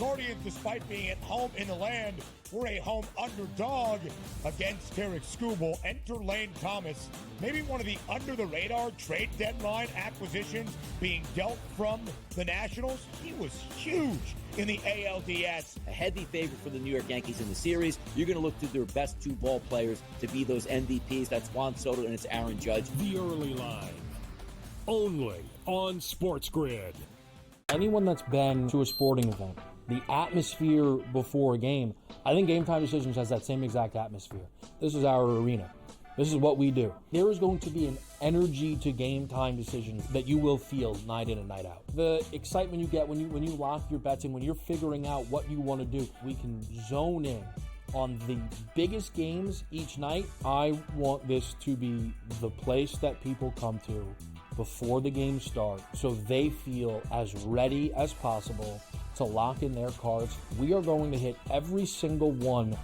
Guardians, despite being at home in the land, were a home underdog against Derek Skubal. Enter Lane Thomas, maybe one of the under-the-radar trade deadline acquisitions being dealt from the Nationals. He was huge in the ALDS. A heavy favorite for the New York Yankees in the series. You're going to look to their best two ball players to be those MVPs. That's Juan Soto and it's Aaron Judge. The Early Line, only on SportsGrid. Anyone that's been to a sporting event, the atmosphere before a game, I think Game Time Decisions has that same exact atmosphere. This is our arena. This is what we do. There is going to be an energy to Game Time Decisions that you will feel night in and night out. The excitement you get when you lock your bets in, when you're figuring out what you want to do, we can zone in on the biggest games each night. I want this to be the place that people come to before the games start so they feel as ready as possible to lock in their cards. We are going to hit every single one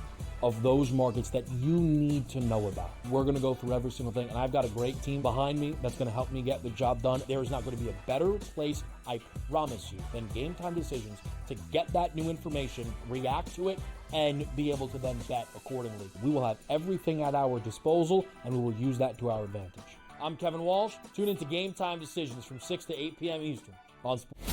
of those markets that you need to know about. We're going to go through every single thing, and I've got a great team behind me that's going to help me get the job done. There is not going to be a better place, I promise you, than Game Time Decisions to get that new information, react to it, and be able to then bet accordingly. We will have everything at our disposal, and we will use that to our advantage. I'm Kevin Walsh. Tune into Game Time Decisions from 6 to 8 p.m. Eastern on Sports.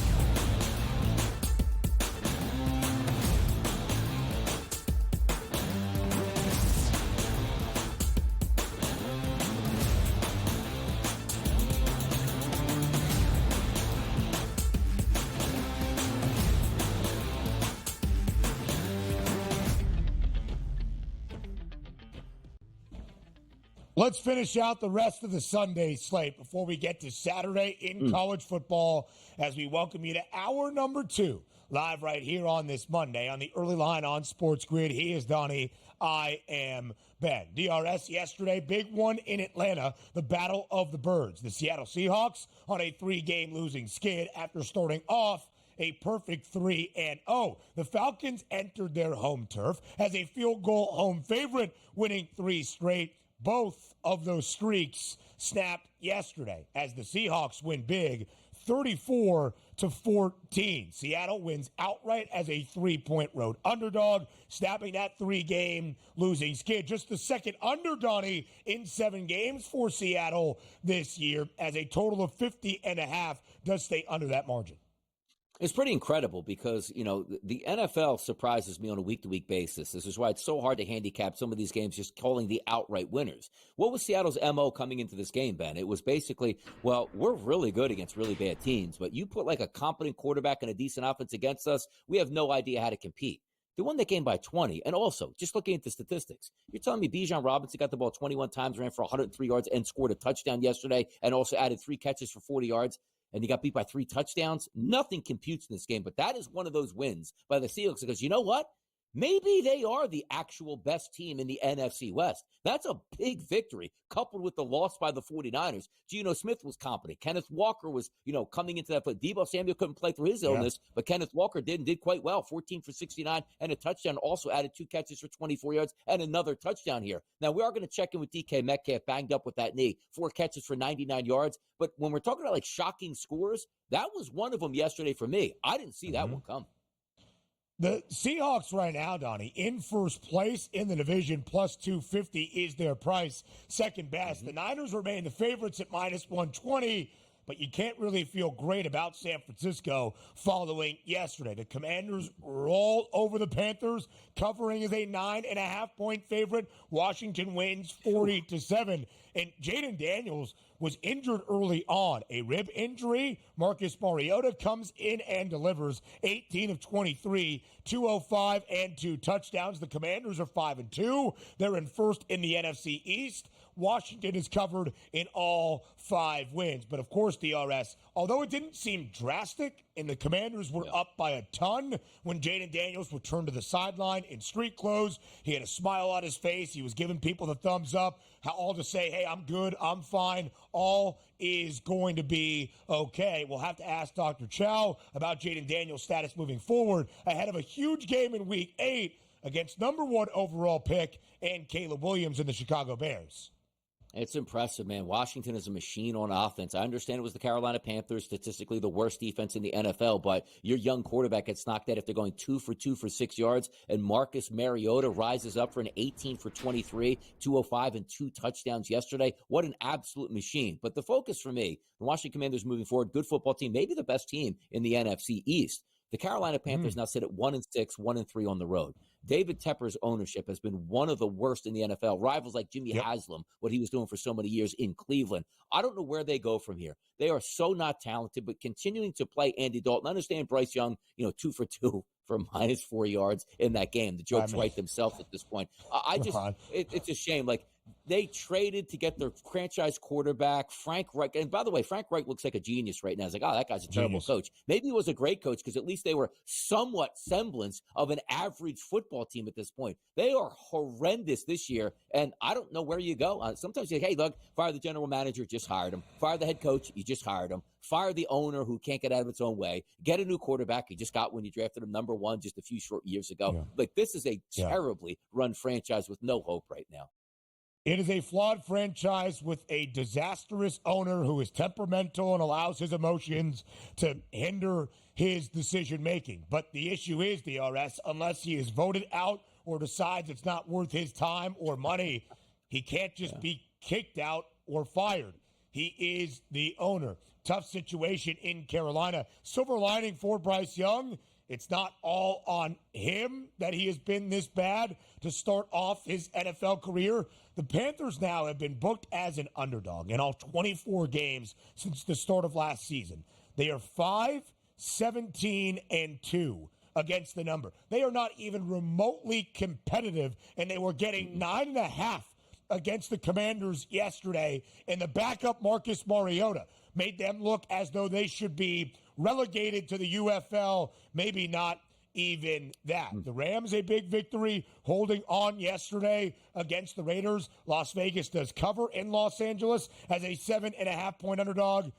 Let's finish out the rest of the Sunday slate before we get to Saturday in college football as we welcome you to hour number 2, live right here on this Monday on the Early Line on SportsGrid. He is Donnie. I am Ben. DRS yesterday, big one in Atlanta, the Battle of the Birds. The Seattle Seahawks on a 3-game losing skid after starting off a perfect 3-0. The Falcons entered their home turf as a field goal home favorite, winning 3 straight. Both of those streaks snapped yesterday as the Seahawks win big, 34-14. Seattle wins outright as a 3-point road underdog, snapping that 3-game losing skid. Just the second under, Donnie, in 7 games for Seattle this year, as a total of 50.5 does stay under that margin. It's pretty incredible because, you know, the NFL surprises me on a week-to-week basis. This is why it's so hard to handicap some of these games just calling the outright winners. What was Seattle's MO coming into this game, Ben? It was basically, well, we're really good against really bad teams, but you put like a competent quarterback and a decent offense against us, we have no idea how to compete. They won the game by 20. And also, just looking at the statistics, you're telling me Bijan Robinson got the ball 21 times, ran for 103 yards, and scored a touchdown yesterday, and also added 3 catches for 40 yards. And he got beat by 3 touchdowns. Nothing computes in this game, but that is one of those wins by the Seahawks because you know what? Maybe they are the actual best team in the NFC West. That's a big victory, coupled with the loss by the 49ers. Geno Smith was competent. Kenneth Walker was, coming into that. But Deebo Samuel couldn't play through his illness, but Kenneth Walker did quite well. 14 for 69 and a touchdown. Also added 2 catches for 24 yards and another touchdown here. Now, we are going to check in with DK Metcalf, banged up with that knee. 4 catches for 99 yards. But when we're talking about, like, shocking scores, that was one of them yesterday for me. I didn't see that one come. The Seahawks right now, Donnie, in first place in the division, plus 250 is their price, second best. The Niners remain the favorites at minus 120, but you can't really feel great about San Francisco following yesterday. The Commanders roll over the Panthers, covering as a 9.5-point favorite. Washington wins 40-7. And Jaden Daniels was injured early on, a rib injury. Marcus Mariota comes in and delivers 18 of 23, 205 and 2 touchdowns. The Commanders are 5-2. They're in first in the NFC East. Washington is covered in all 5 wins. But of course, DRS, although it didn't seem drastic, and the Commanders were up by a ton when Jaden Daniels returned to the sideline in street clothes. He had a smile on his face. He was giving people the thumbs up, all to say, hey, I'm good, I'm fine, all is going to be okay. We'll have to ask Dr. Chow about Jaden Daniels' status moving forward ahead of a huge game in Week 8 against number 1 overall pick and Caleb Williams and the Chicago Bears. It's impressive, man. Washington is a machine on offense. I understand it was the Carolina Panthers, statistically the worst defense in the NFL, but your young quarterback gets knocked out if they're going 2 for 2 for 6 yards, and Marcus Mariota rises up for an 18 for 23, 205, and 2 touchdowns yesterday. What an absolute machine. But the focus for me, the Washington Commanders moving forward, good football team, maybe the best team in the NFC East. The Carolina Panthers now sit at 1-6, 1-3 on the road. David Tepper's ownership has been one of the worst in the NFL. Rivals like Jimmy Haslam, what he was doing for so many years in Cleveland. I don't know where they go from here. They are so not talented, but continuing to play Andy Dalton. I understand Bryce Young, 2 for 2 for -4 yards in that game. The jokes write themselves at this point. It's a shame. Like, they traded to get their franchise quarterback, Frank Reich. And by the way, Frank Reich looks like a genius right now. It's like, that guy's a terrible coach. Maybe he was a great coach because at least they were somewhat semblance of an average football team at this point. They are horrendous this year, and I don't know where you go. Sometimes you say, hey, look, fire the general manager, just hired him. Fire the head coach, you just hired him. Fire the owner who can't get out of its own way. Get a new quarterback. You just got when you drafted him number 1 just a few short years ago. Yeah. Like, this is a terribly run franchise with no hope right now. It is a flawed franchise with a disastrous owner who is temperamental and allows his emotions to hinder his decision-making. But the issue is, DRS, unless he is voted out or decides it's not worth his time or money, he can't just be kicked out or fired. He is the owner. Tough situation in Carolina. Silver lining for Bryce Young, it's not all on him that he has been this bad to start off his NFL career. The Panthers now have been booked as an underdog in all 24 games since the start of last season. They are 5-17-2 against the number. They are not even remotely competitive, and they were getting 9.5 against the Commanders yesterday, and the backup Marcus Mariota made them look as though they should be relegated to the UFL, maybe not even that. The Rams, a big victory, holding on yesterday against the Raiders. Las Vegas does cover in Los Angeles as a 7.5-point underdog.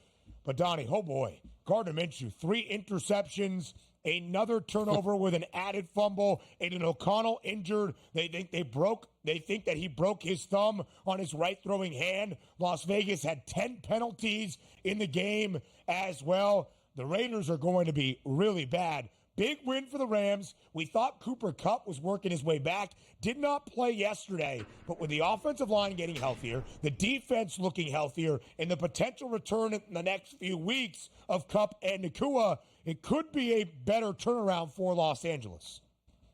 But Donnie, oh boy, Gardner Minshew, 3 interceptions, another turnover with an added fumble, Aiden O'Connell injured. They think that he broke his thumb on his right throwing hand. Las Vegas had 10 penalties in the game as well. The Raiders are going to be really bad. Big win for the Rams. We thought Cooper Kupp was working his way back. Did not play yesterday, but with the offensive line getting healthier, the defense looking healthier, and the potential return in the next few weeks of Kupp and Nacua, it could be a better turnaround for Los Angeles.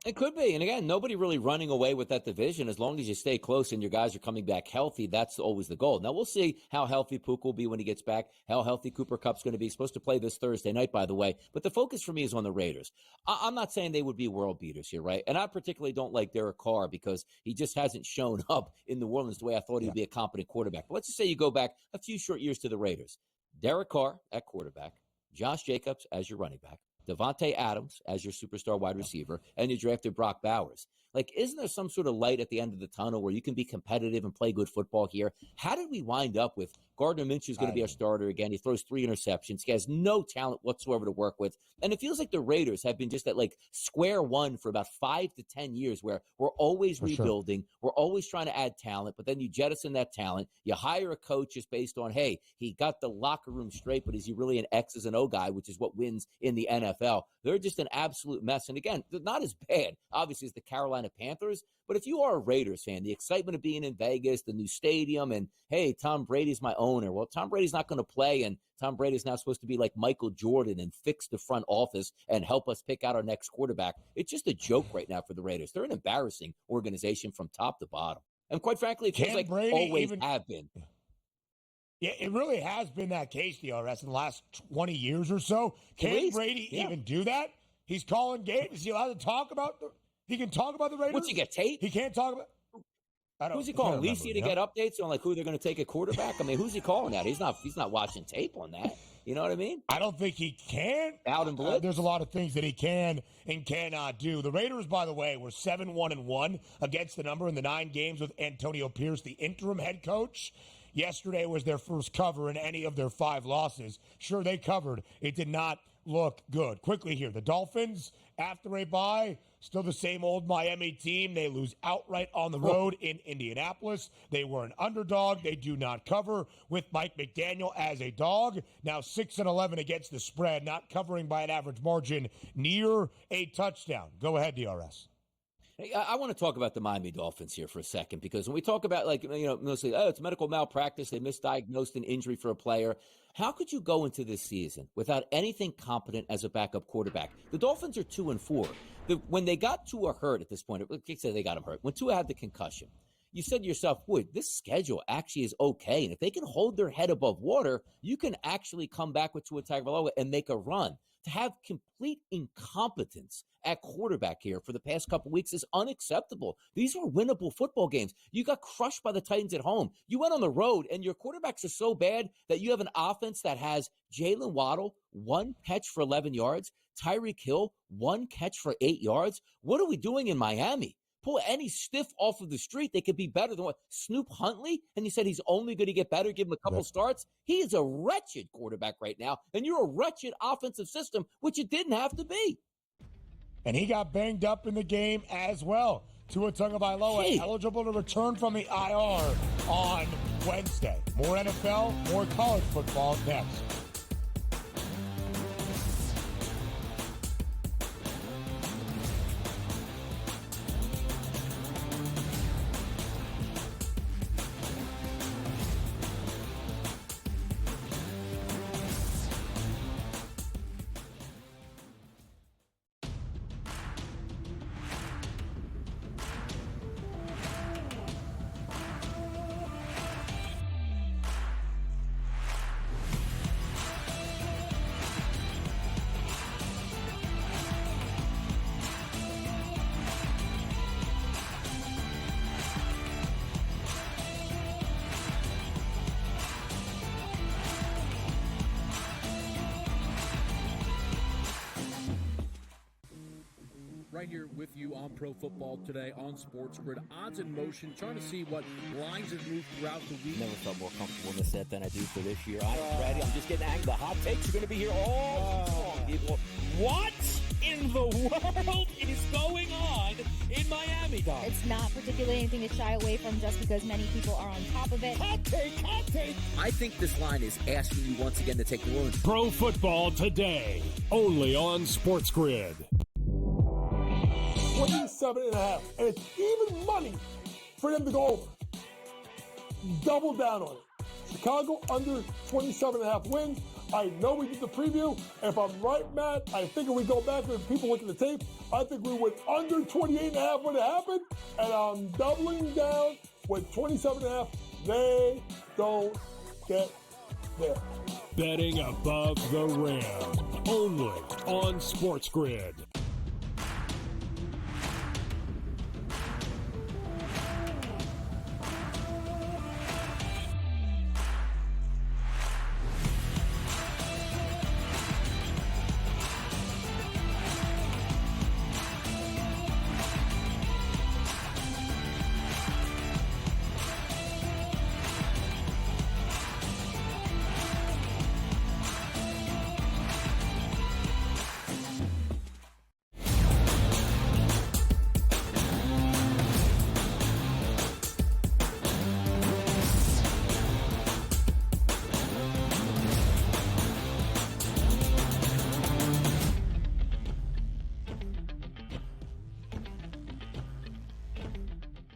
It could be. And again, nobody really running away with that division. As long as you stay close and your guys are coming back healthy, that's always the goal. Now, we'll see how healthy Puka will be when he gets back, how healthy Cooper Kupp's going to be. He's supposed to play this Thursday night, by the way. But the focus for me is on the Raiders. I'm not saying they would be world beaters here, right? And I particularly don't like Derek Carr because he just hasn't shown up in New Orleans the way I thought he'd be a competent quarterback. But let's just say you go back a few short years to the Raiders. Derek Carr at quarterback, Josh Jacobs as your running back, Devontae Adams as your superstar wide receiver, and you drafted Brock Bowers. Like, isn't there some sort of light at the end of the tunnel where you can be competitive and play good football here? How did we wind up with Gardner Minshew is going to be our starter again? He throws 3 interceptions. He has no talent whatsoever to work with. And it feels like the Raiders have been just at like square one for about 5 to 10 years where we're always rebuilding. Sure. We're always trying to add talent, but then you jettison that talent. You hire a coach just based on, hey, he got the locker room straight, but is he really an X's and O guy, which is what wins in the NFL? They're just an absolute mess. And again, they're not as bad, obviously, as the Carolina Panthers. But if you are a Raiders fan, the excitement of being in Vegas, the new stadium, and, hey, Tom Brady's my owner. Well, Tom Brady's not going to play, and Tom Brady's now supposed to be like Michael Jordan and fix the front office and help us pick out our next quarterback. It's just a joke right now for the Raiders. They're an embarrassing organization from top to bottom. And quite frankly, it feels like Brady always have been. Yeah, it really has been that case, DRS, in the last 20 years or so. Can Brady even do that? He's calling games. Is he allowed to talk about he can talk about the Raiders? What's he get, tape? He can't talk about... Who's he calling? Lisi to get updates on like who they're going to take a quarterback? I mean, who's he calling that? He's not watching tape on that. You know what I mean? I don't think he can. Out and blitz. There's a lot of things that he can and cannot do. The Raiders, by the way, were 7-1-1 against the number in the 9 games with Antonio Pierce, the interim head coach. Yesterday was their first cover in any of their 5 losses. Sure, they covered. It did not look good. Quickly here, the Dolphins, after a bye, still the same old Miami team. They lose outright on the road in Indianapolis. They were an underdog. They do not cover with Mike McDaniel as a dog. Now 6-11 against the spread, not covering by an average margin near a touchdown. Go ahead, DRS. Hey, I want to talk about the Miami Dolphins here for a second, because when we talk about, like, mostly, it's medical malpractice, they misdiagnosed an injury for a player. How could you go into this season without anything competent as a backup quarterback? The Dolphins are 2-4. When they got Tua hurt at this point, let's say they got him hurt. When Tua had the concussion, you said to yourself, boy, this schedule actually is okay. And if they can hold their head above water, you can actually come back with Tua Tagovailoa and make a run. To have complete incompetence at quarterback here for the past couple weeks is unacceptable. These were winnable football games. You got crushed by the Titans at home. You went on the road, and your quarterbacks are so bad that you have an offense that has Jalen Waddle, 1 catch for 11 yards, Tyreek Hill, 1 catch for 8 yards. What are we doing in Miami? Pull any stiff off of the street, they could be better than what? Snoop Huntley? And you said he's only going to get better, give him a couple starts? He is a wretched quarterback right now, and you're a wretched offensive system, which it didn't have to be. And he got banged up in the game as well. Tua Tagovailoa eligible to return from the IR on Wednesday. More NFL, more college football next. Right here with you on Pro Football Today on SportsGrid. Odds in motion, trying to see what lines have moved throughout the week. Never felt more comfortable in this set than I do for this year. I'm ready. I'm just getting angry. The hot takes are going to be here all long, people. What in the world is going on in Miami, Donnie? It's not particularly anything to shy away from just because many people are on top of it. Hot take, hot take. I think this line is asking you once again to take New Orleans. Pro Football Today, only on SportsGrid. 27.5, and it's even money for them to go over. Double down on it. Chicago under 27.5 wins. I know we did the preview. If I'm right, Matt, I think if we go back and people look at the tape, I think we went under 28.5 when it happened, and I'm doubling down with 27.5. They don't get there. Betting above the rim, only on SportsGrid.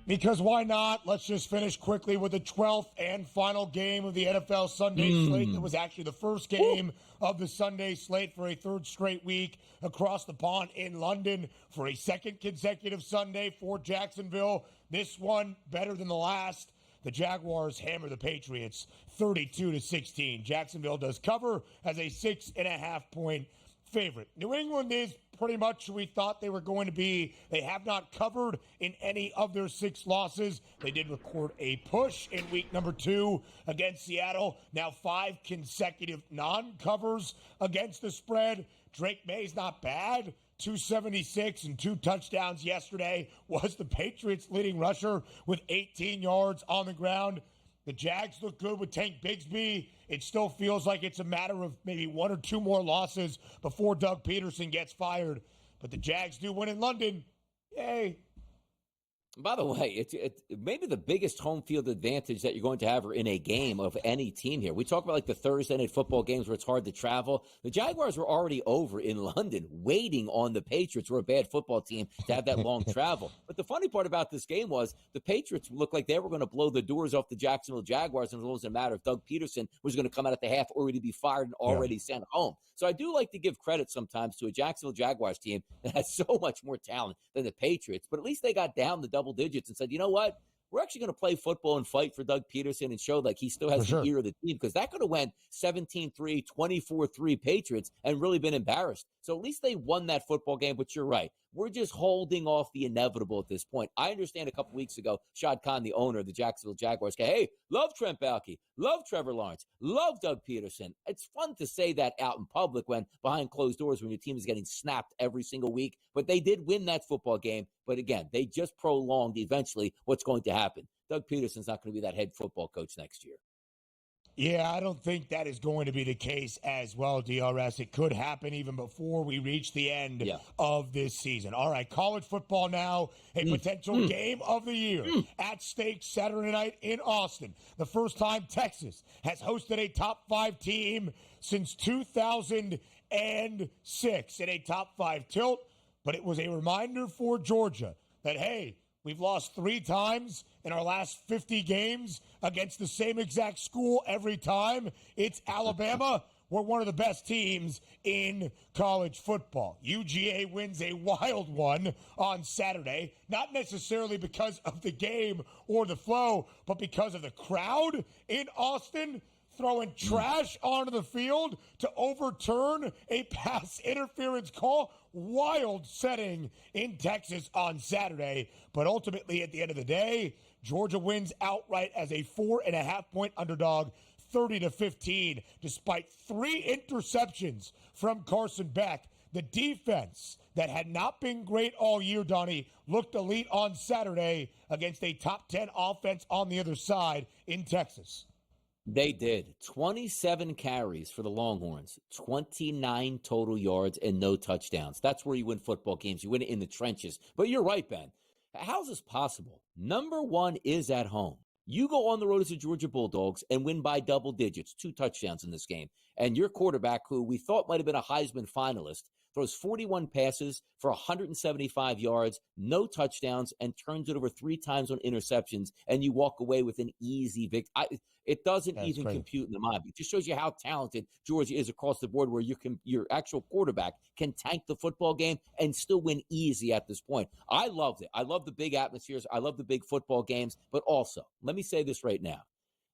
Because why not? Let's just finish quickly with the 12th and final game of the NFL Sunday slate. That was actually the first game of the Sunday slate for a third straight week across the pond in London for a second consecutive Sunday for Jacksonville. This one better than the last. The Jaguars hammer the Patriots 32-16. Jacksonville does cover as a 6.5-point favorite. New England is pretty much who we thought they were going to be. They have not covered in any of their 6 losses. They did record a push in week number 2 against Seattle. Now 5 consecutive non-covers against the spread. Drake May's not bad. 276 and 2 touchdowns yesterday. Was the Patriots' leading rusher with 18 yards on the ground. The Jags look good with Tank Bigsby. It still feels like it's a matter of maybe 1 or 2 more losses before Doug Peterson gets fired. But the Jags do win in London. Yay. By the way, it's maybe the biggest home field advantage that you're going to have in a game of any team here. We talk about like the Thursday night football games where it's hard to travel. The Jaguars were already over in London waiting on the Patriots, who are a bad football team, to have that long travel. But the funny part about this game was the Patriots looked like they were going to blow the doors off the Jacksonville Jaguars, and it was a matter of Doug Peterson was going to come out at the half already be fired and already sent home. So I do like to give credit sometimes to a Jacksonville Jaguars team that has so much more talent than the Patriots, but at least they got down the double digits and said, you know what? We're actually going to play football and fight for Doug Peterson and show like he still has the ear of the team, because that could have went 17-3, 24-3 Patriots and really been embarrassed. So at least they won that football game, but you're right. We're just holding off the inevitable at this point. I understand a couple weeks ago, Shad Khan, the owner of the Jacksonville Jaguars, said, hey, love Trent Baalke, love Trevor Lawrence, love Doug Peterson. It's fun to say that out in public when behind closed doors, when your team is getting snapped every single week. But they did win that football game. But again, they just prolonged eventually what's going to happen. Doug Peterson's not going to be that head football coach next year. Yeah, I don't think that is going to be the case as well, DRS. It could happen even before we reach the end of this season. All right, college football now, a potential game of the year at stake Saturday night in Austin. The first time Texas has hosted a top 5 team since 2006 in a top 5 tilt. But it was a reminder for Georgia that, hey, we've lost 3 times in our last 50 games against the same exact school every time. It's Alabama. We're one of the best teams in college football. UGA wins a wild one on Saturday, not necessarily because of the game or the flow, but because of the crowd in Austin throwing trash onto the field to overturn a pass interference call. Wild setting in Texas on Saturday. But ultimately, at the end of the day, Georgia wins outright as a 4.5-point underdog, 30-15, despite 3 interceptions from Carson Beck. The defense that had not been great all year, Donnie, looked elite on Saturday against a top 10 offense on the other side in Texas. They did. 27 carries for the Longhorns, 29 total yards, and no touchdowns. That's where you win football games. You win it in the trenches. But you're right, Ben. How's this possible? Number 1 is at home. You go on the road as the Georgia Bulldogs and win by double digits, 2 touchdowns in this game. And your quarterback, who we thought might have been a Heisman finalist, throws 41 passes for 175 yards, no touchdowns, and turns it over 3 times on interceptions, and you walk away with an easy victory. It doesn't even compute in the mind. It just shows you how talented Georgia is across the board, where your actual quarterback can tank the football game and still win easy at this point. I loved it. I love the big atmospheres. I love the big football games. But also, let me say this right now.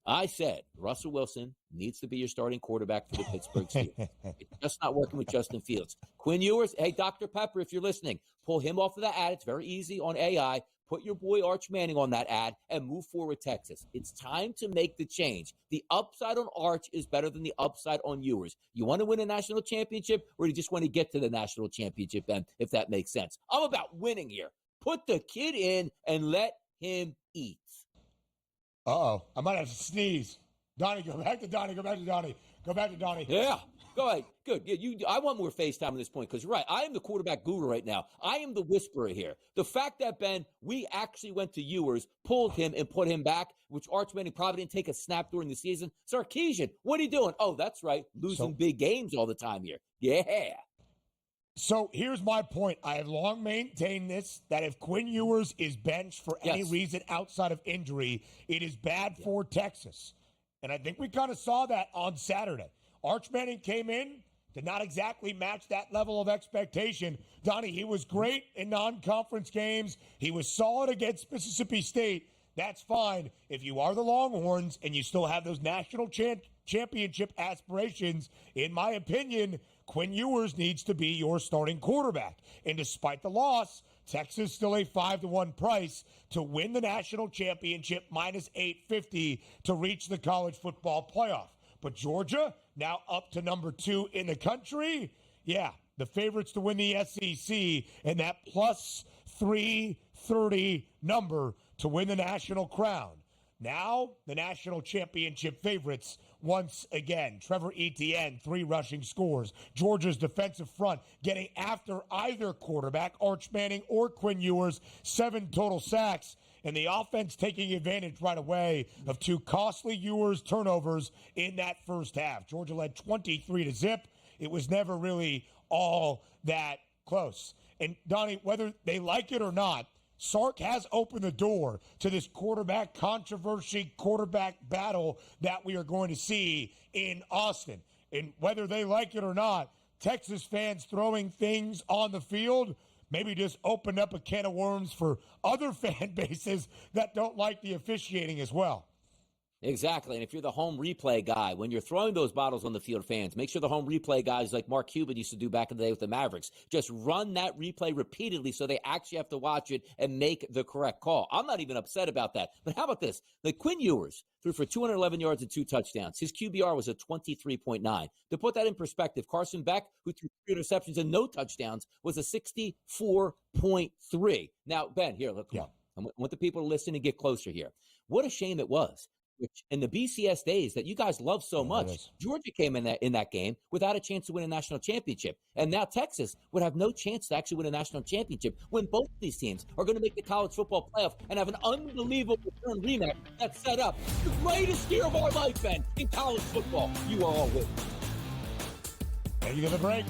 I said Russell Wilson needs to be your starting quarterback for the Pittsburgh Steelers. It's just not working with Justin Fields. Quinn Ewers, hey, Dr. Pepper, if you're listening, pull him off of the ad. It's very easy on AI. Put your boy Arch Manning on that ad and move forward, Texas. It's time to make the change. The upside on Arch is better than the upside on Ewers. You want to win a national championship, or you just want to get to the national championship, Ben, if that makes sense? I'm about winning here. Put the kid in and let him eat. Uh-oh. I might have to sneeze. Donnie, go back to Donnie. Go back to Donnie. Go back to Donnie. Yeah. Go ahead. Good. Yeah, I want more FaceTime at this point, because you're right. I am the quarterback guru right now. I am the whisperer here. The fact that, Ben, we actually went to Ewers, pulled him, and put him back, which Arch Manning probably didn't take a snap during the season. Sarkisian, what are you doing? Oh, that's right. Losing big games all the time here. Yeah. So here's my point. I have long maintained this, that if Quinn Ewers is benched for any reason outside of injury, it is bad for Texas. And I think we kind of saw that on Saturday. Arch Manning came in, did not exactly match that level of expectation. Donnie, he was great in non-conference games. He was solid against Mississippi State. That's fine. If you are the Longhorns and you still have those national championship aspirations, in my opinion, Quinn Ewers needs to be your starting quarterback. And despite the loss, Texas still a 5-1 price to win the national championship, minus 850 to reach the college football playoff. But Georgia, now up to number 2 in the country. Yeah, the favorites to win the SEC, and that plus 330 number to win the national crown. Now, the national championship favorites once again. Trevor Etienne, 3 rushing scores. Georgia's defensive front getting after either quarterback, Arch Manning or Quinn Ewers, 7 total sacks. And the offense taking advantage right away of 2 costly Ewers turnovers in that first half. Georgia led 23-0. It was never really all that close. And Donnie, whether they like it or not, Sark has opened the door to this quarterback controversy, quarterback battle that we are going to see in Austin. And whether they like it or not, Texas fans throwing things on the field maybe just opened up a can of worms for other fan bases that don't like the officiating as well. Exactly. And if you're the home replay guy, when you're throwing those bottles on the field, fans, make sure the home replay guys like Mark Cuban used to do back in the day with the Mavericks, just run that replay repeatedly so they actually have to watch it and make the correct call. I'm not even upset about that. But how about this? The Quinn Ewers threw for 211 yards and 2 touchdowns. His QBR was a 23.9. To put that in perspective, Carson Beck, who threw 3 interceptions and no touchdowns, was a 64.3. Now, Ben, here, look, come on. I want the people to listen and get closer here. What a shame it was. In the BCS days that you guys love so much, Georgia came in that game without a chance to win a national championship. And now Texas would have no chance to actually win a national championship when both of these teams are going to make the college football playoff and have an unbelievable return rematch that's set up. The greatest year of our life, Ben, in college football. You are all with me. Thank you for the break.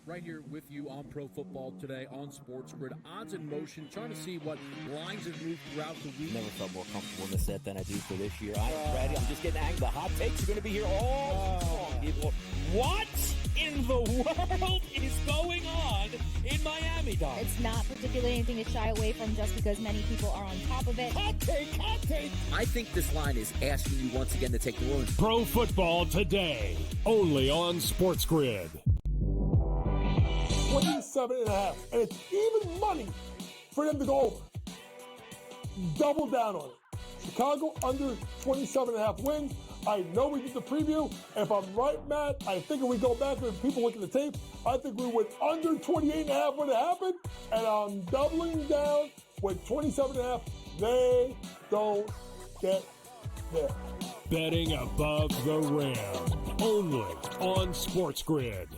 Right here with you on Pro Football Today on SportsGrid. Odds in motion, trying to see what lines have moved throughout the week. Never felt more comfortable in this set than I do for this year. I'm ready. I'm just getting angry. The hot takes are going to be here all long, people. What in the world is going on in Miami, Donnie? It's not particularly anything to shy away from just because many people are on top of it. Hot take, hot take. I think this line is asking you once again to take the Orange. Pro Football Today, only on SportsGrid. 27.5, and it's even money for them to go over. Double down on it. Chicago under 27.5 wins. I know we did the preview. If I'm right, Matt, I think if we go back and people look at the tape, I think we went under 28.5 when it happened, and I'm doubling down with 27.5. They don't get there. Betting above the rim, only on SportsGrid.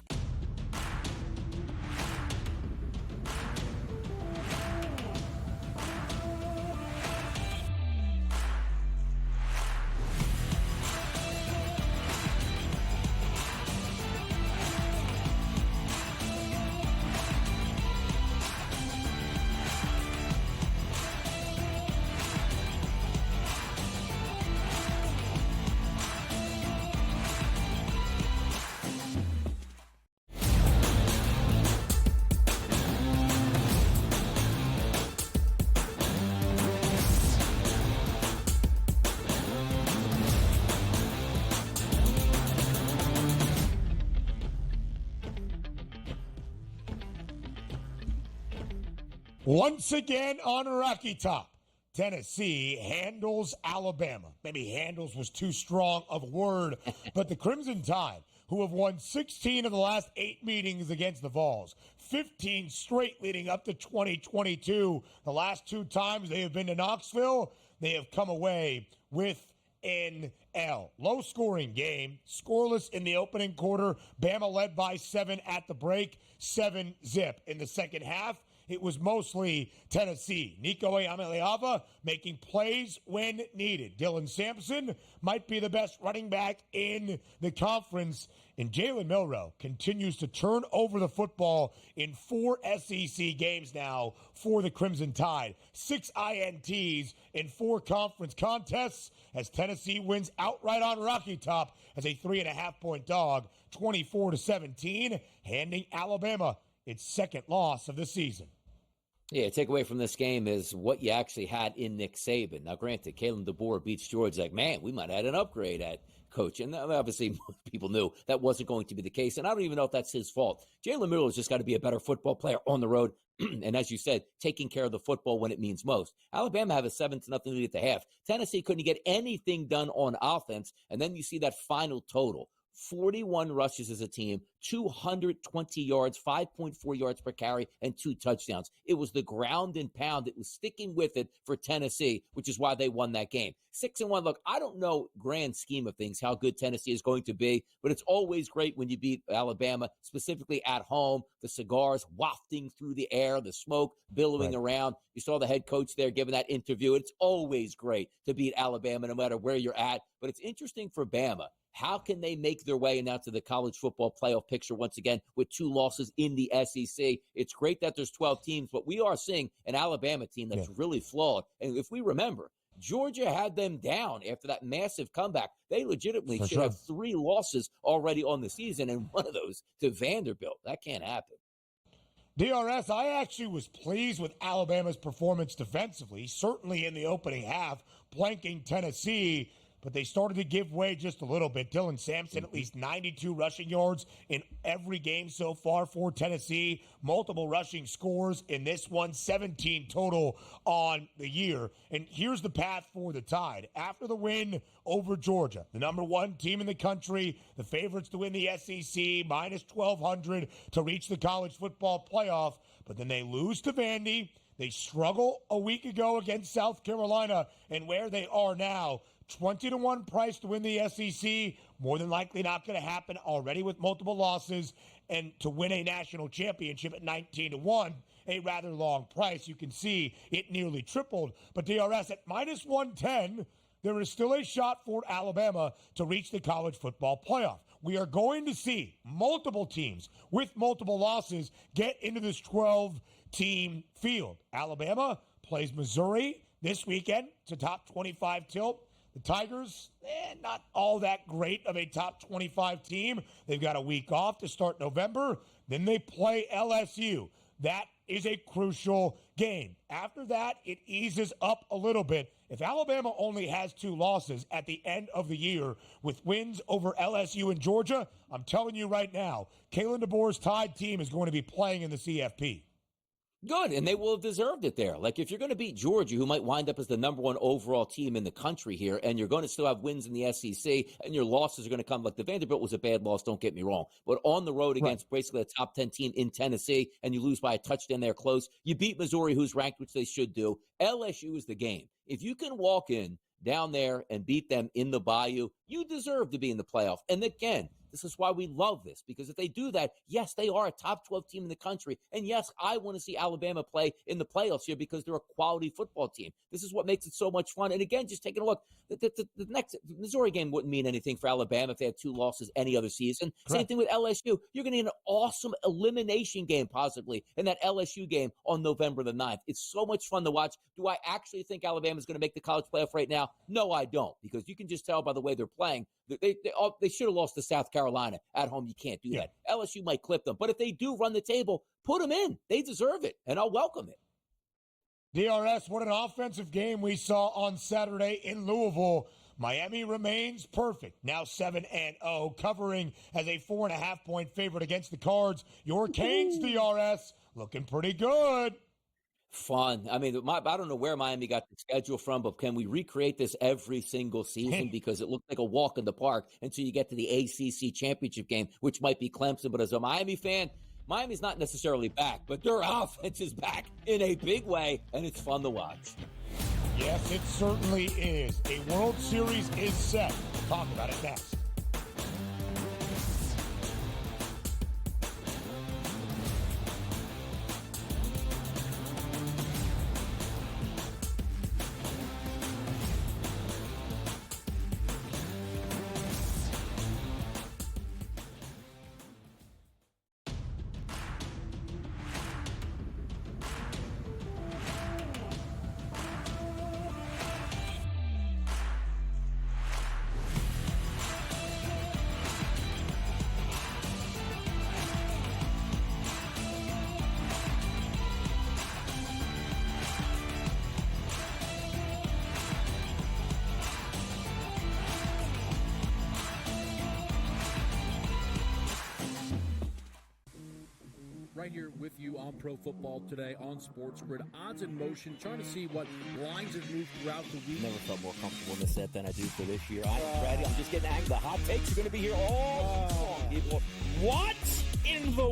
Once again on Rocky Top, Tennessee handles Alabama. Maybe handles was too strong of a word, but the Crimson Tide, who have won 16 of the last 8 meetings against the Vols, 15 straight leading up to 2022. The last 2 times they have been to Knoxville, they have come away with an L. Low-scoring game, scoreless in the opening quarter. Bama led by 7 at the break, 7-zip in the second half. it was mostly Tennessee. Nico Ameliava making plays when needed. Dylan Sampson might be the best running back in the conference. And Jalen Milroe continues to turn over the football in 4 SEC games now for the Crimson Tide. 6 INTs in 4 conference contests as Tennessee wins outright on Rocky Top as a 3.5-point dog, 24-17, handing Alabama its second loss of the season. Yeah, takeaway from this game is what you actually had in Nick Saban. Now, granted, Kalen DeBoer beats George. Like, man, we might have had an upgrade at coach. And obviously, people knew that wasn't going to be the case. And I don't even know if that's his fault. Jalen Milroe has just got to be a better football player on the road. And as you said, taking care of the football when it means most. Alabama have a 7-0 lead at the half. Tennessee couldn't get anything done on offense. And then you see that final total. 41 rushes as a team, 220 yards, 5.4 yards per carry, and 2 touchdowns. It was the ground and pound. It was sticking with it for Tennessee, which is why they won that game. 6-1. Look, I don't know grand scheme of things how good Tennessee is going to be, but it's always great when you beat Alabama, specifically at home. The cigars wafting through the air, the smoke billowing around. You saw the head coach there giving that interview. It's always great to beat Alabama no matter where you're at, but it's interesting for Bama. How can they make their way now to the college football playoff picture once again with 2 losses in the SEC? It's great that there's 12 teams, but we are seeing an Alabama team that's really flawed. And if we remember, Georgia had them down after that massive comeback. They legitimately should have 3 losses already on the season, and one of those to Vanderbilt. That can't happen. DRS, I actually was pleased with Alabama's performance defensively, certainly in the opening half, blanking Tennessee. But they started to give way just a little bit. Dylan Sampson, at least 92 rushing yards in every game so far for Tennessee. Multiple rushing scores in this one, 17 total on the year. And here's the path for the Tide. After the win over Georgia, the number 1 team in the country, the favorites to win the SEC, minus 1,200 to reach the college football playoff. But then they lose to Vandy. They struggle a week ago against South Carolina. And where they are now, 20-1 price to win the SEC, more than likely not going to happen already with multiple losses, and to win a national championship at 19-1, a rather long price. You can see it nearly tripled, but DRS at minus 110, there is still a shot for Alabama to reach the college football playoff. We are going to see multiple teams with multiple losses get into this 12-team field. Alabama plays Missouri this weekend. It's a top 25 tilt. The Tigers, not all that great of a top 25 team. They've got a week off to start November. Then they play LSU. That is a crucial game. After that, it eases up a little bit. If Alabama only has 2 losses at the end of the year with wins over LSU and Georgia, I'm telling you right now, Kalen DeBoer's Tide team is going to be playing in the CFP. Good, and they will have deserved it there. Like, if you're going to beat Georgia, who might wind up as the number 1 overall team in the country here, and you're going to still have wins in the SEC, and your losses are going to come. Like, the Vanderbilt was a bad loss, don't get me wrong. But on the road against basically a top 10 team in Tennessee, and you lose by a touchdown there close, you beat Missouri, who's ranked, which they should do. LSU is the game. If you can walk in down there and beat them in the Bayou, you deserve to be in the playoff. And again, this is why we love this, because if they do that, yes, they are a top 12 team in the country. And yes, I want to see Alabama play in the playoffs here because they're a quality football team. This is what makes it so much fun. And again, just taking a look, the next Missouri game wouldn't mean anything for Alabama if they had 2 losses any other season. Correct. Same thing with LSU. You're going to get an awesome elimination game possibly in that LSU game on November the 9th. It's so much fun to watch. Do I actually think Alabama is going to make the college playoff right now? No, I don't, because you can just tell by the way they're playing. They should have lost to South Carolina at home. You can't do that. LSU might clip them. But if they do run the table, put them in. They deserve it, and I'll welcome it. DRS, what an offensive game we saw on Saturday in Louisville. Miami remains perfect, now 7-0, covering as a 4.5-point favorite against the Cards. Your Canes, DRS, looking pretty good. Fun. I mean, I don't know where Miami got the schedule from, but can we recreate this every single season? Because it looked like a walk in the park until you get to the ACC championship game, which might be Clemson. But as a Miami fan, Miami's not necessarily back, but their offense is back in a big way, and it's fun to watch. Yes, it certainly is. A World Series is set. We'll talk about it next. right here with you on Pro Football Today on SportsGrid. Odds in motion, trying to see what lines have moved throughout the week. Never felt more comfortable in the set than I do for this year. I'm ready. I'm just getting angry. The hot takes are going to be here all long, people. What in the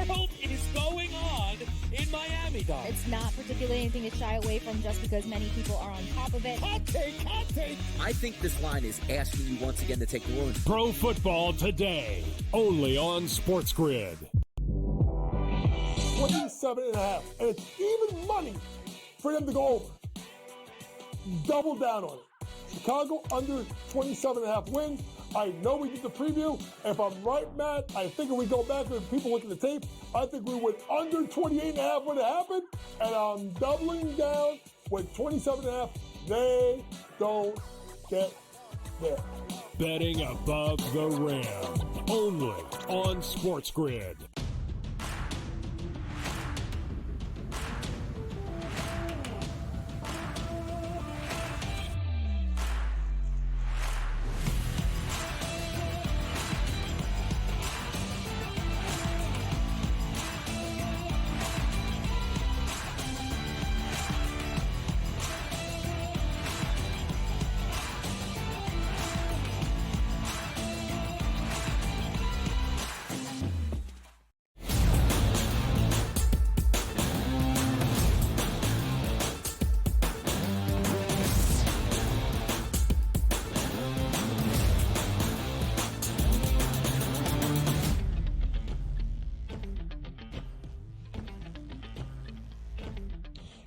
world is going on in Miami, Donnie? It's not particularly anything to shy away from just because many people are on top of it. Hot take, hot take. I think this line is asking you once again to take the Orleans. Pro Football Today, only on SportsGrid. 27.5. And it's even money for them to go over. Double down on it. Chicago under 27.5 wins. I know we did the preview. If I'm right, Matt, I think if we go back and people look at the tape, I think we went under 28.5 when it happened. And I'm doubling down with 27.5. They don't get there. Betting above the rim, only on SportsGrid.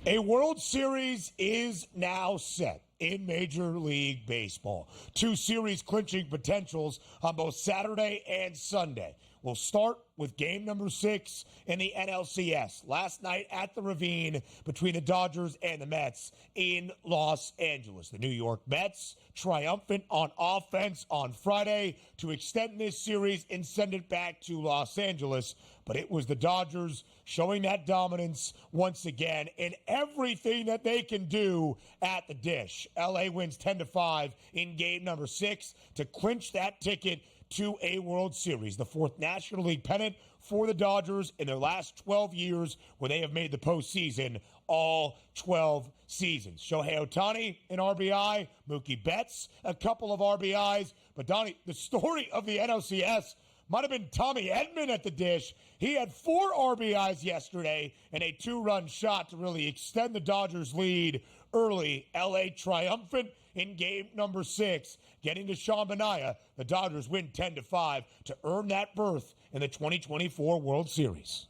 A World Series is now set in Major League Baseball. Two series clinching potentials on both Saturday and Sunday. We'll start with game number 6 in the NLCS. Last night at the Ravine between the Dodgers and the Mets in Los Angeles. The New York Mets triumphant on offense on Friday to extend this series and send it back to Los Angeles. But it was the Dodgers showing that dominance once again in everything that they can do at the dish. LA wins 10-5 in game number 6 to clinch that ticket to a World Series, the 4th National League pennant for the Dodgers in their last 12 years where they have made the postseason all 12 seasons. Shohei Ohtani, an RBI. Mookie Betts, a couple of RBIs. But, Donnie, the story of the NLCS might have been Tommy Edman at the dish. He had 4 RBIs yesterday and a 2-run shot to really extend the Dodgers' lead early. LA triumphant in game number 6. Getting to Sean Manaea, the Dodgers win 10-5 to earn that berth in the 2024 World Series.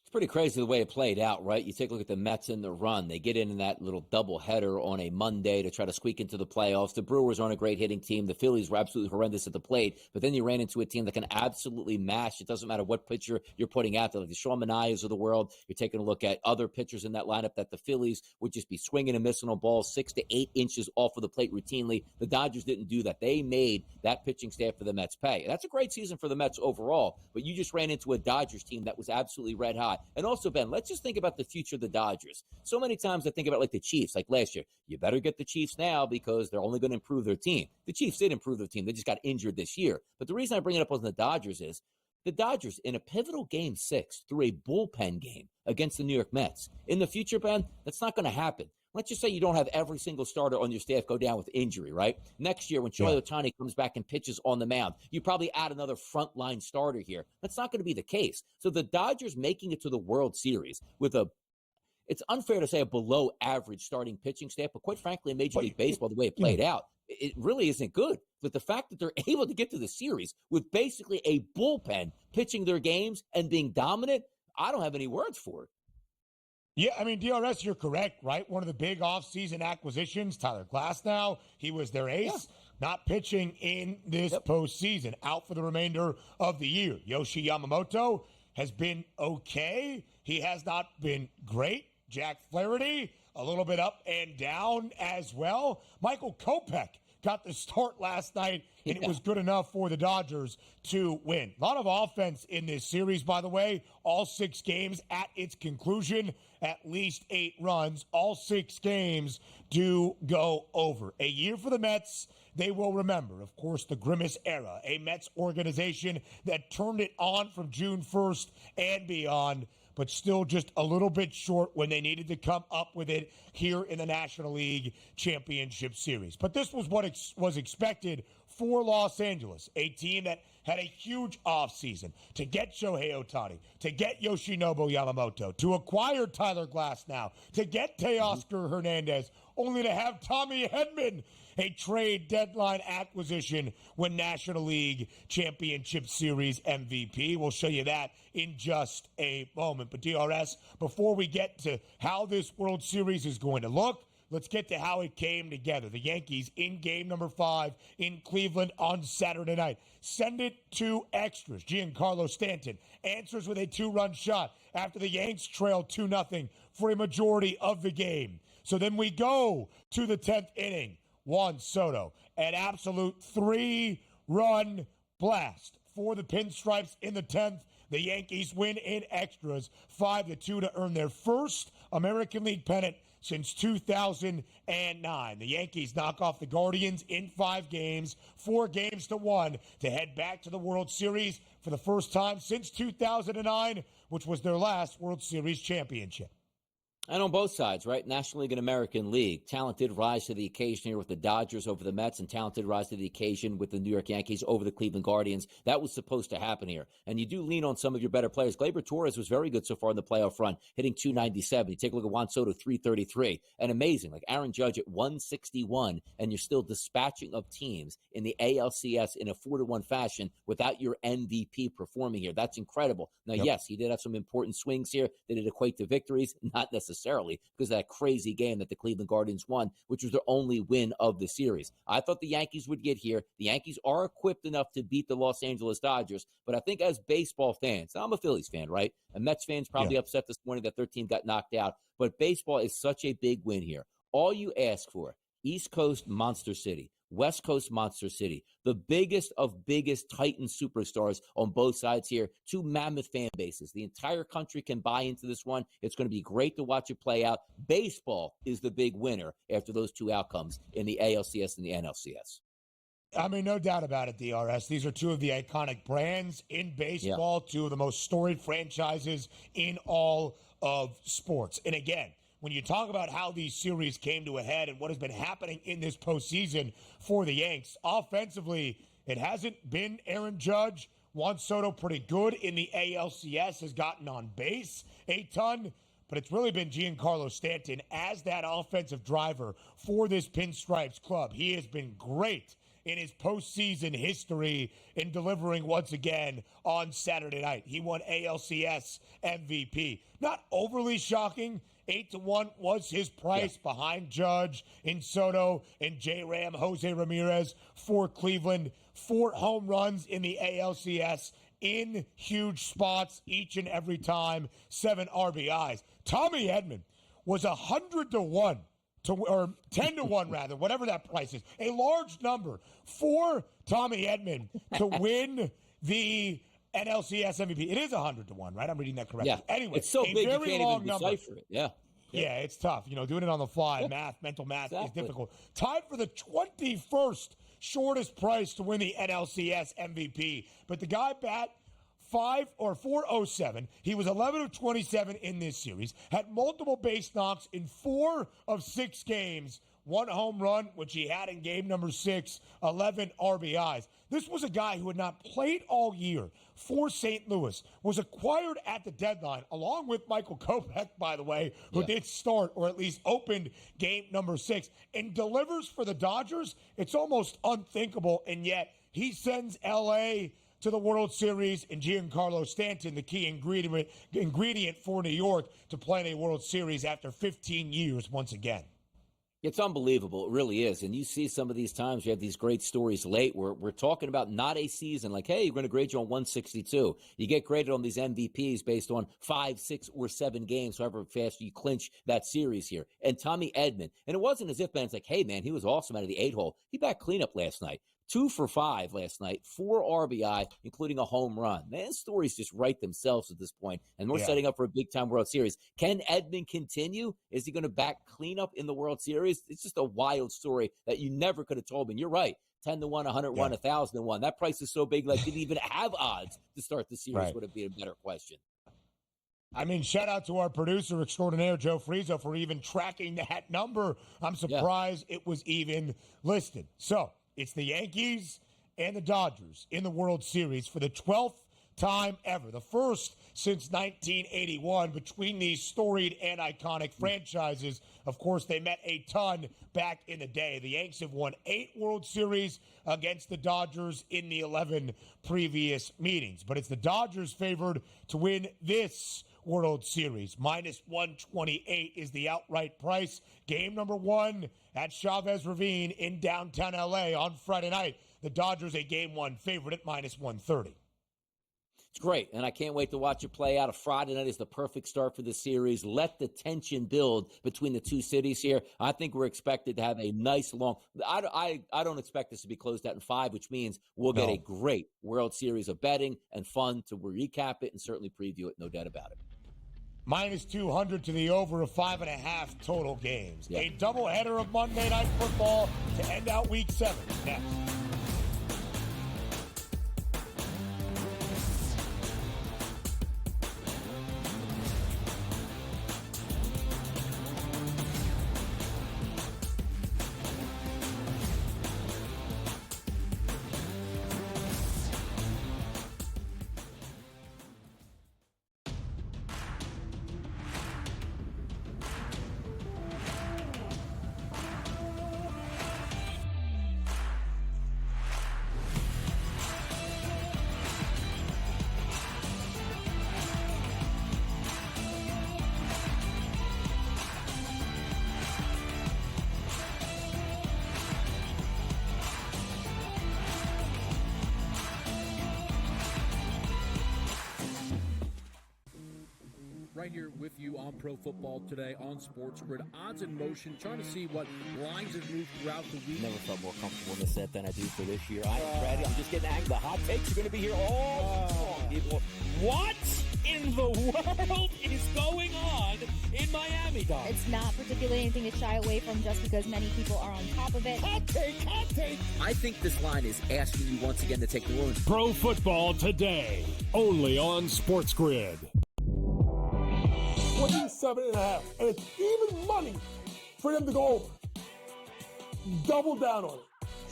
It's pretty crazy the way it played out, right? You take a look at the Mets in the run. They get in that little doubleheader on a Monday to try to squeak into the playoffs. The Brewers aren't a great hitting team. The Phillies were absolutely horrendous at the plate. But then you ran into a team that can absolutely mash. It doesn't matter what pitcher you're putting out there. Like the Sean Manaeas of the world. You're taking a look at other pitchers in that lineup that the Phillies would just be swinging and missing on balls 6 to 8 inches off of the plate routinely. The Dodgers didn't do that. They made that pitching staff for the Mets pay. That's a great season for the Mets overall. But you just ran into a Dodgers team that was absolutely red hot. And also, Ben, let's just think about the future of the Dodgers. So many times I think about like the Chiefs, like last year. You better get the Chiefs now because they're only going to improve their team. The Chiefs did improve their team. They just got injured this year. But the reason I bring it up on the Dodgers is the Dodgers in a pivotal game 6 through a bullpen game against the New York Mets. In the future, Ben, that's not going to happen. Let's just say you don't have every single starter on your staff go down with injury, right? Next year, when Shohei Ohtani comes back and pitches on the mound, you probably add another frontline starter here. That's not going to be the case. So the Dodgers making it to the World Series with it's unfair to say a below average starting pitching staff, but quite frankly, in Major League Baseball, the way it played out, it really isn't good. But the fact that they're able to get to the series with basically a bullpen pitching their games and being dominant, I don't have any words for it. Yeah, I mean, DRS, you're correct, right? One of the big offseason acquisitions, Tyler Glasnow, he was their ace, not pitching in this postseason, out for the remainder of the year. Yoshi Yamamoto has been okay. He has not been great. Jack Flaherty, a little bit up and down as well. Michael Kopech got the start last night, and it was good enough for the Dodgers to win. A lot of offense in this series, by the way. All 6 games at its conclusion, at least 8 runs. All 6 games do go over. A year for the Mets they will remember. Of course, the Grimace era, a Mets organization that turned it on from June 1st and beyond. but still just a little bit short when they needed to come up with it here in the National League Championship Series. But this was what was expected for Los Angeles, a team that had a huge offseason to get Shohei Ohtani, to get Yoshinobu Yamamoto, to acquire Tyler Glasnow, to get Teoscar Hernandez, only to have Tommy Edman, a trade deadline acquisition, win National League Championship Series MVP. We'll show you that in just a moment. But DRS, before we get to how this World Series is going to look, let's get to how it came together. The Yankees in game number 5 in Cleveland on Saturday night. Send it to extras. Giancarlo Stanton answers with a 2-run shot after the Yanks trailed 2-0 for a majority of the game. So then we go to the 10th inning. Juan Soto, an absolute 3-run blast for the Pinstripes in the 10th. The Yankees win in extras 5-2 to earn their first American League pennant since 2009. The Yankees knock off the Guardians in 5 games, 4-1, to head back to the World Series for the first time since 2009, which was their last World Series championship. And on both sides, right? National League and American League. Talent did rise to the occasion here with the Dodgers over the Mets, and talent did rise to the occasion with the New York Yankees over the Cleveland Guardians. That was supposed to happen here. And you do lean on some of your better players. Gleyber Torres was very good so far in the playoff run, hitting .297. You take a look at Juan Soto, .333. And amazing, like Aaron Judge at .161, and you're still dispatching of teams in the ALCS in a 4-1 fashion without your MVP performing here. That's incredible. Now, yes, he did have some important swings here that did equate to victories, not necessarily because of that crazy game that the Cleveland Guardians won, which was their only win of the series. I thought the Yankees would get here. The Yankees are equipped enough to beat the Los Angeles Dodgers, but I think as baseball fans, I'm a Phillies fan, right? And Mets fans probably upset this morning that their team got knocked out, but baseball is such a big win here. All you ask for, East Coast Monster City, West Coast Monster City, the biggest of biggest Titan superstars on both sides here, 2 mammoth fan bases. The entire country can buy into this one. It's going to be great to watch it play out. Baseball is the big winner after those 2 outcomes in the ALCS and the NLCS. I mean, no doubt about it, DRS. These are 2 of the iconic brands in baseball, 2 of the most storied franchises in all of sports. And again, when you talk about how these series came to a head and what has been happening in this postseason for the Yanks, offensively, it hasn't been Aaron Judge. Juan Soto pretty good in the ALCS, has gotten on base a ton, but it's really been Giancarlo Stanton as that offensive driver for this Pinstripes club. He has been great in his postseason history in delivering once again on Saturday night. He won ALCS MVP. Not overly shocking. 8-1 was his price behind Judge and Soto and J-Ram, Jose Ramirez for Cleveland. 4 home runs in the ALCS in huge spots each and every time. 7 RBIs. Tommy Edman was 100-1 or 10-1 rather, whatever that price is. A large number for Tommy Edman to win the NLCS MVP. It is 100-1, right? I'm reading that correctly. Yeah. Anyway, it's so big you can't even decipher it. Yeah. Yeah, it's tough. You know, doing it on the fly, mental math is difficult. Tied for the 21st shortest price to win the NLCS MVP. But the guy bat 407. He was 11 of 27 in this series. Had multiple base knocks in 4 of 6 games. 1 home run, which he had in game number 6, 11 RBIs. This was a guy who had not played all year for St. Louis, was acquired at the deadline, along with Michael Kopech, by the way, who did start, or at least opened game number 6, and delivers for the Dodgers. It's almost unthinkable, and yet he sends L.A. to the World Series, and Giancarlo Stanton, the key ingredient for New York to play in a World Series after 15 years once again. It's unbelievable. It really is. And you see some of these times you have these great stories late where we're talking about not a season like, hey, you're going to grade you on 162. You get graded on these MVPs based on 5, 6, or 7 games, however fast you clinch that series here. And Tommy Edman. And it wasn't as if Ben's like, hey, man, he was awesome out of the 8-hole. He backed cleanup last night. 2 for 5 last night, 4 RBI, including a home run. Man, stories just write themselves at this point, and we're setting up for a big-time World Series. Can Edman continue? Is he going to back cleanup in the World Series? It's just a wild story that you never could have told me. You're right. 10-1, 101, 1,001. That price is so big, like, did he even have odds to start the series would have been a better question. I mean, shout out to our producer extraordinaire, Joe Frieso, for even tracking that number. I'm surprised it was even listed. So it's the Yankees and the Dodgers in the World Series for the 12th time ever, the first since 1981 between these storied and iconic franchises. Of course, they met a ton back in the day. The Yanks have won 8 World Series against the Dodgers in the 11 previous meetings. But it's the Dodgers favored to win this World Series. Minus 128 is the outright price. Game number 1 at Chavez Ravine in downtown L.A. on Friday night. The Dodgers a Game 1 favorite at minus 130. It's great, and I can't wait to watch it play out. A Friday night is the perfect start for the series. Let the tension build between the two cities here. I think we're expected to have a nice long – I don't expect this to be closed out in 5, which means we'll get a great World Series of betting and fun to recap it and certainly preview it, no doubt about it. Minus 200 to the over of 5.5 total games. Yeah. A doubleheader of Monday Night Football to end out Week 7. Next. Right here with you on Pro Football Today on SportsGrid. Odds in motion, trying to see what lines have moved throughout the week. Never felt more comfortable in this set than I do for this year. I'm ready. I'm just getting angry. The hot takes are going to be here all long. What in the world is going on in Miami, Donnie? It's not particularly anything to shy away from just because many people are on top of it. Hot take, hot take. I think this line is asking you once again to take the Bruins. Pro Football Today, only on SportsGrid. 27.5, and it's even money for them to go over. Double down on it.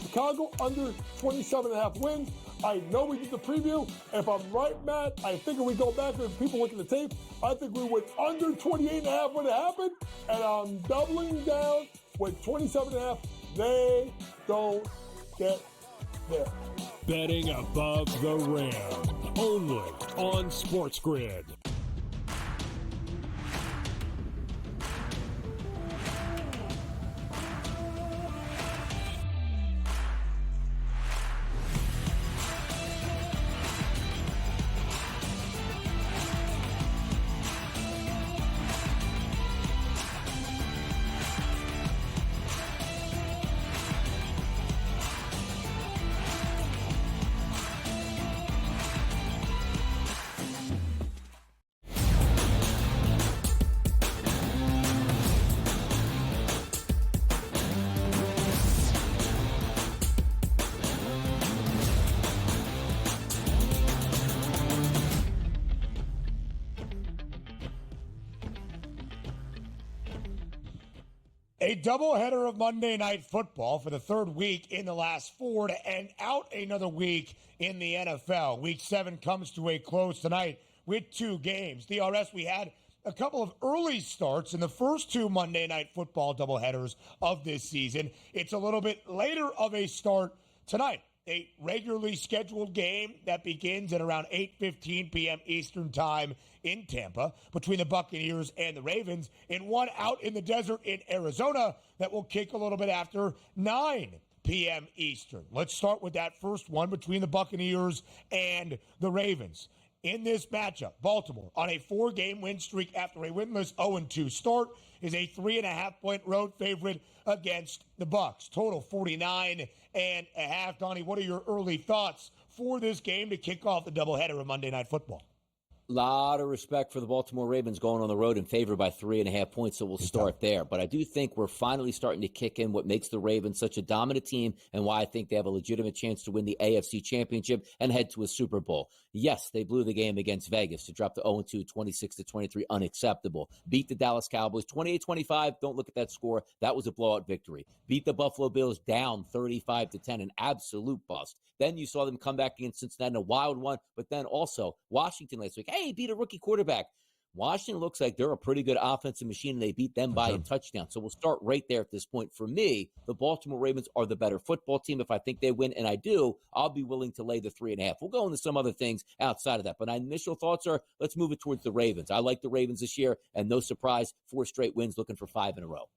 Chicago under 27.5 wins. I know we did the preview. If I'm right, Matt, I think if we go back and people look at the tape, I think we went under 28.5 when it happened, and I'm doubling down with 27.5. They don't get there. Betting above the rim, only on SportsGrid. A doubleheader of Monday Night Football for the third week in the last 4 to end out another week in the NFL. Week 7 comes to a close tonight with 2 games. DRS, we had a couple of early starts in the first 2 Monday Night Football doubleheaders of this season. It's a little bit later of a start tonight. A regularly scheduled game that begins at around 8:15 p.m. Eastern Time in Tampa between the Buccaneers and the Ravens, and one out in the desert in Arizona that will kick a little bit after 9 p.m. Eastern. Let's start with that first one between the Buccaneers and the Ravens. In this matchup, Baltimore, on a 4-game win streak after a winless 0-2 start, is a 3.5-point road favorite against the Bucs. Total 49.5. Donnie, what are your early thoughts for this game to kick off the doubleheader of Monday Night Football? Lot of respect for the Baltimore Ravens going on the road and favored by 3.5 points, so we'll start there. But I do think we're finally starting to kick in what makes the Ravens such a dominant team and why I think they have a legitimate chance to win the AFC Championship and head to a Super Bowl. Yes, they blew the game against Vegas to drop to 0-2, 26-23, unacceptable. Beat the Dallas Cowboys 28-25. Don't look at that score. That was a blowout victory. Beat the Buffalo Bills down 35-10, an absolute bust. Then you saw them come back against Cincinnati in a wild one, but then also Washington last week. Hey, beat a rookie quarterback. Washington looks like they're a pretty good offensive machine, and they beat them by a touchdown. So we'll start right there at this point. For me, the Baltimore Ravens are the better football team. If I think they win, and I do, I'll be willing to lay the 3.5. We'll go into some other things outside of that. But my initial thoughts are, let's move it towards the Ravens. I like the Ravens this year, and no surprise, 4 straight wins, looking for 5 in a row.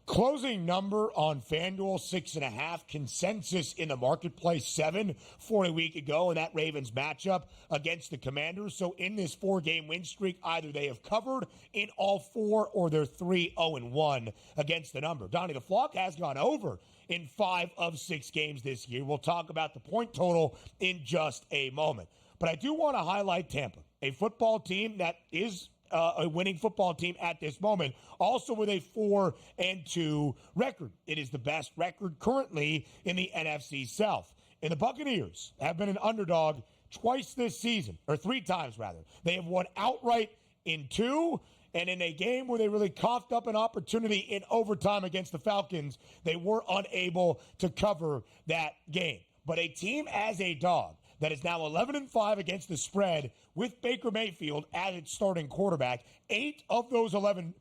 Closing number on FanDuel, 6.5. Consensus in the marketplace, 7 for a week ago in that Ravens matchup against the Commanders. So in this 4-game win streak, either they have covered in all 4 or they're 3-0-1 against the number. Donnie, the flock has gone over in 5 of 6 games this year. We'll talk about the point total in just a moment. But I do want to highlight Tampa, a football team that is a winning football team at this moment, also with a 4-2 record. It is the best record currently in the NFC South. And the Buccaneers have been an underdog twice this season, or 3 times rather. They have won outright in 2, and in a game where they really coughed up an opportunity in overtime against the Falcons, they were unable to cover that game. But a team as a dog that is now 11-5 against the spread with Baker Mayfield as its starting quarterback. 8 of those 11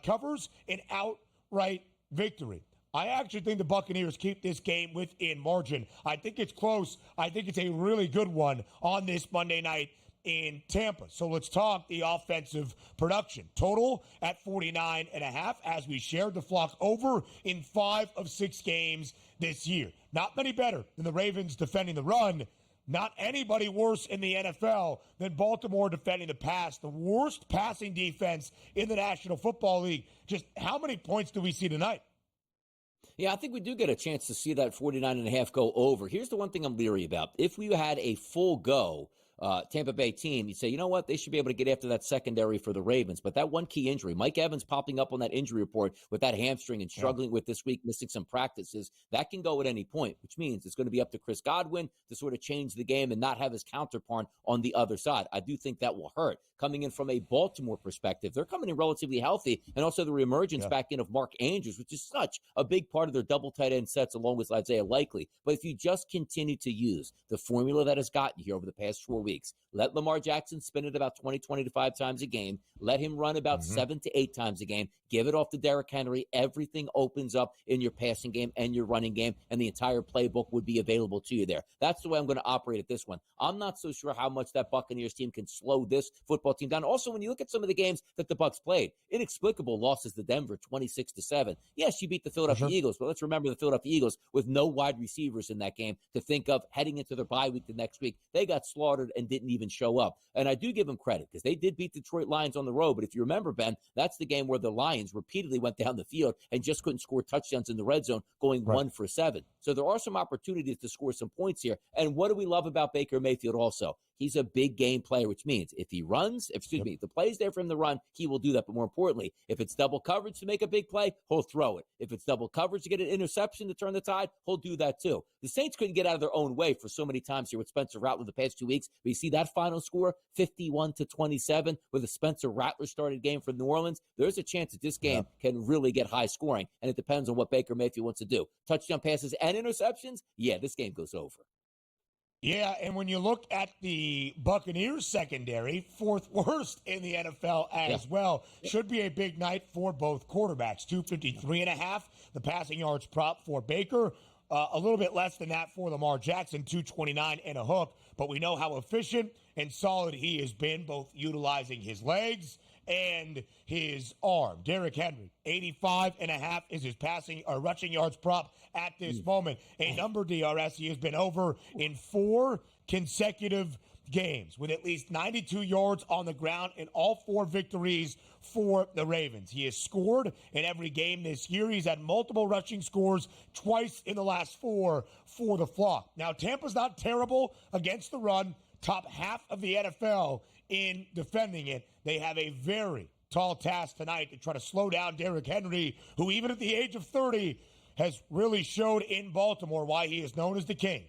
covers in outright victory. I actually think the Buccaneers keep this game within margin. I think it's close. I think it's a really good one on this Monday night in Tampa. So let's talk the offensive production. Total at 49.5, as we shared the flock over in 5 of 6 games this year. Not many better than the Ravens defending the run. Not anybody worse in the NFL than Baltimore defending the pass. The worst passing defense in the National Football League. Just how many points do we see tonight? Yeah, I think we do get a chance to see that 49.5 go over. Here's the one thing I'm leery about. If we had a full go Tampa Bay team, you'd say, you know what, they should be able to get after that secondary for the Ravens. But that one key injury, Mike Evans popping up on that injury report with that hamstring and struggling with this week, missing some practices, that can go at any point, which means it's going to be up to Chris Godwin to sort of change the game and not have his counterpart on the other side. I do think that will hurt. Coming in from a Baltimore perspective, they're coming in relatively healthy, and also the reemergence back in of Mark Andrews, which is such a big part of their double tight end sets along with Isaiah Likely. But if you just continue to use the formula that has gotten you here over the past 4 weeks, let Lamar Jackson spin it about 25 times a game, let him run about 7 to 8 times a game, give it off to Derrick Henry, everything opens up in your passing game and your running game, and the entire playbook would be available to you there. That's the way I'm going to operate at this one. I'm not so sure how much that Buccaneers team can slow this football team down. Also, when you look at some of the games that the Bucs played, inexplicable losses to Denver 26-7. Yes, you beat the Philadelphia Eagles, but let's remember the Philadelphia Eagles with no wide receivers in that game to think of heading into their bye week the next week. They got slaughtered and didn't even show up. And I do give them credit because they did beat Detroit Lions on the road. But if you remember, Ben, that's the game where the Lions repeatedly went down the field and just couldn't score touchdowns in the red zone, going 1 for 7. So there are some opportunities to score some points here. And what do we love about Baker Mayfield also? He's a big game player, which means if he runs, if the play's there for him to run, he will do that. But more importantly, if it's double coverage to make a big play, he'll throw it. If it's double coverage to get an interception to turn the tide, he'll do that too. The Saints couldn't get out of their own way for so many times here with Spencer Rattler the past 2 weeks. But you see that final score, 51-27, with a Spencer Rattler started game for New Orleans. There's a chance that this game can really get high scoring, and it depends on what Baker Mayfield wants to do. Touchdown passes and interceptions, yeah, this game goes over. Yeah, and when you look at the Buccaneers secondary, 4th worst in the NFL as well. Should be a big night for both quarterbacks. 253.5, the passing yards prop for Baker. A little bit less than that for Lamar Jackson, 229 and a hook. But we know how efficient and solid he has been, both utilizing his legs and his arm. Derrick Henry, 85.5 is his passing or rushing yards prop at this moment. A number DRS he has been over in 4 consecutive games with at least 92 yards on the ground in all 4 victories for the Ravens. He has scored in every game this year. He's had multiple rushing scores twice in the last 4 for the flock. Now, Tampa's not terrible against the run. top half of the NFL in defending it. They have a very tall task tonight to try to slow down Derrick Henry, who even at the age of 30 has really showed in Baltimore why he is known as the king.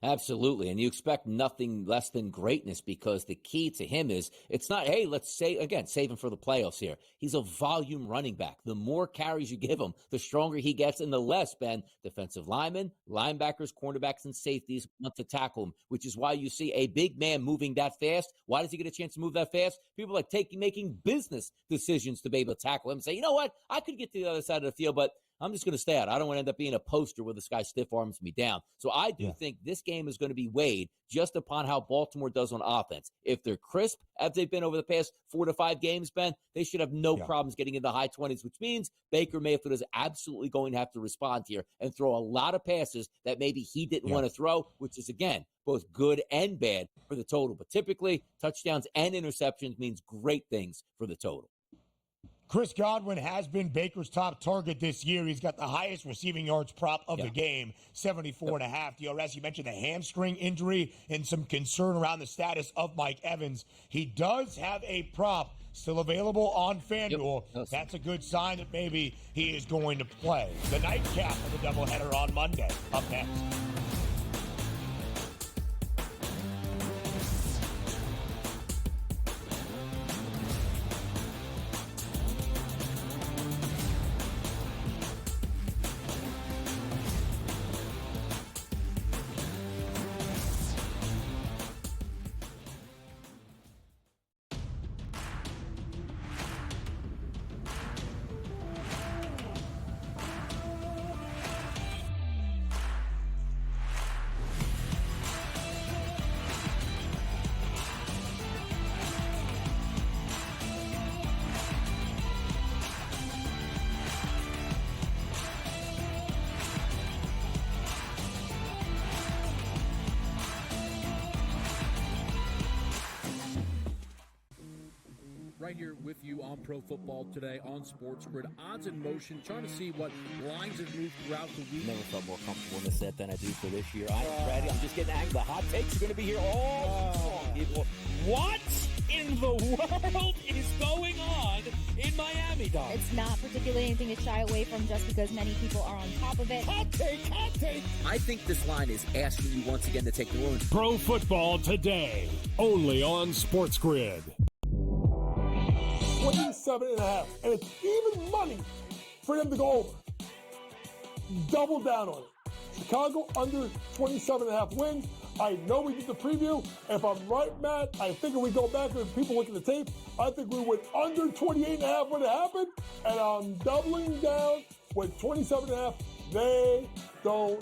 Absolutely. And you expect nothing less than greatness, because the key to him is it's not, hey, let's say, again, save him for the playoffs here. He's a volume running back. The more carries you give him, the stronger he gets, and the less, Ben, defensive linemen, linebackers, cornerbacks, and safeties want to tackle him, which is why you see a big man moving that fast. Why does he get a chance to move that fast? People are making business decisions to be able to tackle him and say, you know what, I could get to the other side of the field, but I'm just going to stay out. I don't want to end up being a poster where this guy stiff arms me down. So I do think this game is going to be weighed just upon how Baltimore does on offense. If they're crisp, as they've been over the past 4 to 5 games, Ben, they should have no problems getting in the high 20s, which means Baker Mayfield is absolutely going to have to respond here and throw a lot of passes that maybe he didn't want to throw, which is, again, both good and bad for the total. But typically, touchdowns and interceptions means great things for the total. Chris Godwin has been Baker's top target this year. He's got the highest receiving yards prop of the game, 74.5 DRS. You mentioned the hamstring injury and some concern around the status of Mike Evans. He does have a prop still available on FanDuel. That's a good sign that maybe he is going to play. The nightcap of the doubleheader on Monday. Up next. Right here with you on Pro Football Today on SportsGrid. Odds in motion, trying to see what lines have moved throughout the week. Never felt more comfortable in the set than I do for this year. I'm ready. I'm just getting angry. The hot takes are going to be here all long. What in the world is going on in Miami, Donnie? It's not particularly anything to shy away from just because many people are on top of it. Hot take, hot take. I think this line is asking you once again to take the Bruins. Pro Football Today, only on SportsGrid. 27.5, and it's even money for them to go over. Double down on it. Chicago under 27.5 wins. I know we did the preview. If I'm right, Matt, I think if we go back and people look at the tape, I think we went under 28.5 when it happened, and I'm doubling down with 27.5. They don't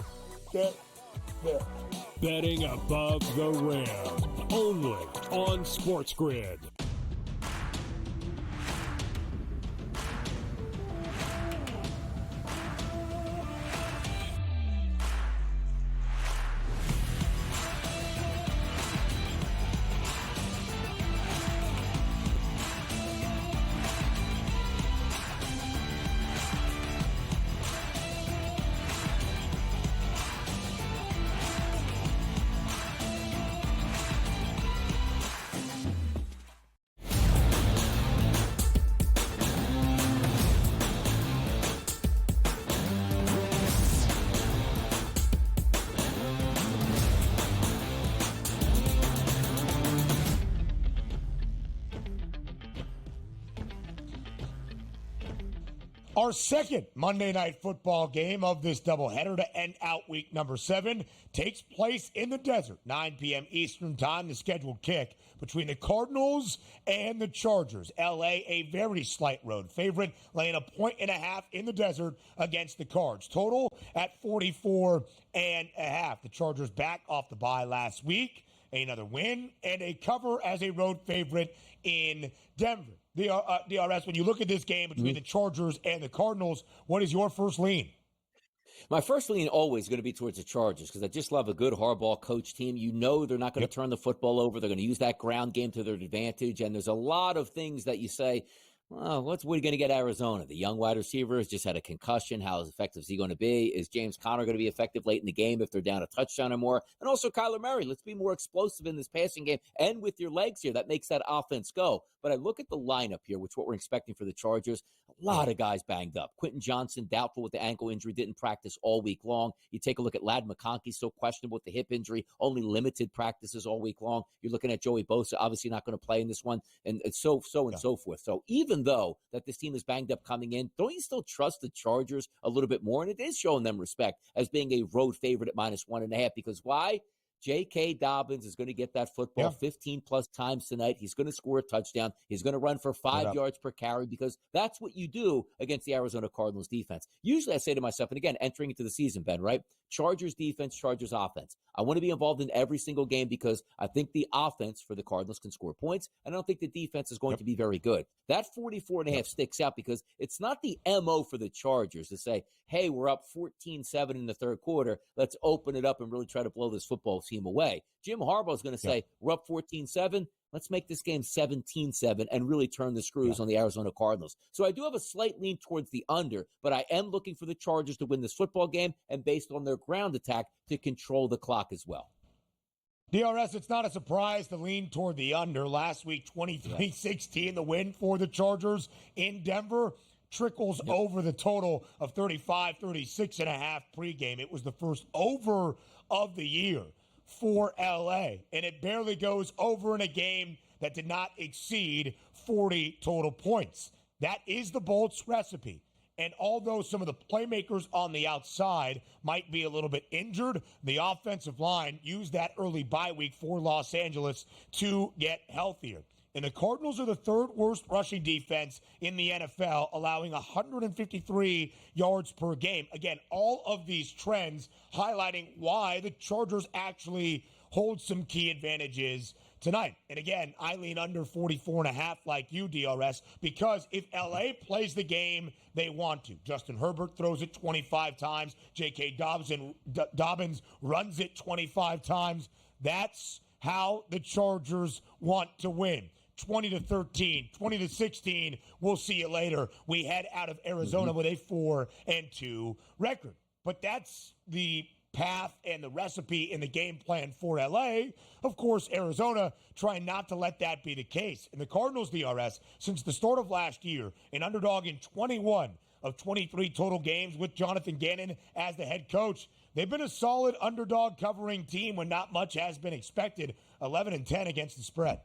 get there. Betting above the rim, only on SportsGrid. Our second Monday Night Football game of this doubleheader to end out week number 7 takes place in the desert, 9 p.m. Eastern time, the scheduled kick between the Cardinals and the Chargers. L.A., a very slight road favorite, laying 1.5 in the desert against the Cards. Total at 44.5. The Chargers back off the bye last week. Another win and a cover as a road favorite in Denver. DRS, when you look at this game between the Chargers and the Cardinals, what is your first lean? My first lean always going to be towards the Chargers because I just love a good Harbaugh coach team. You know they're not going to turn the football over. They're going to use that ground game to their advantage. And there's a lot of things that you say, Well, what are you going to get Arizona? The young wide receiver has just had a concussion. How effective is he going to be? Is James Conner going to be effective late in the game if they're down a touchdown or more? And also Kyler Murray. Let's be more explosive in this passing game and with your legs here. That makes that offense go. But I look at the lineup here, which what we're expecting for the Chargers. A lot of guys banged up. Quentin Johnson, doubtful with the ankle injury, didn't practice all week long. You take a look at Ladd McConkey, still questionable with the hip injury, only limited practices all week long. You're looking at Joey Bosa, obviously not going to play in this one, and so forth. So even though that this team is banged up coming in, don't you still trust the Chargers a little bit more? And it is showing them respect as being a road favorite at -1.5. Because why? J.K. Dobbins is going to get that football 15-plus times tonight. He's going to score a touchdown. He's going to run for 5 yards per carry because that's what you do against the Arizona Cardinals defense. Usually I say to myself, and again, entering into the season, Ben, right? Chargers defense, Chargers offense. I want to be involved in every single game because I think the offense for the Cardinals can score points, and I don't think the defense is going to be very good. That 44.5 sticks out because it's not the MO for the Chargers to say, hey, we're up 14-7 in the third quarter. Let's open it up and really try to blow this football team away. Jim Harbaugh is going to say, we're up 14-7. Let's make this game 17-7 and really turn the screws on the Arizona Cardinals. So I do have a slight lean towards the under, but I am looking for the Chargers to win this football game and based on their ground attack to control the clock as well. DRS, it's not a surprise to lean toward the under. Last week, 23-16, the win for the Chargers in Denver trickles over the total of 35-36.5 pregame. It was the first over of the year for LA, and it barely goes over in a game that did not exceed 40 total points. That is the Bolts recipe. And although some of the playmakers on the outside might be a little bit injured, the offensive line used that early bye week for Los Angeles to get healthier. And the Cardinals are the third worst rushing defense in the NFL, allowing 153 yards per game. Again, all of these trends highlighting why the Chargers actually hold some key advantages tonight. And again, I lean under 44.5 like you, DRS, because if LA plays the game they want to, Justin Herbert throws it 25 times, J.K. Dobbins runs it 25 times, that's how the Chargers want to win. 20-13, 20-16, we'll see you later. We head out of Arizona with a 4-2 record. But that's the path and the recipe in the game plan for LA. Of course, Arizona trying not to let that be the case. And the Cardinals, DRS, since the start of last year, an underdog in 21 of 23 total games with Jonathan Gannon as the head coach. They've been a solid underdog covering team when not much has been expected. 11-10 against the spread.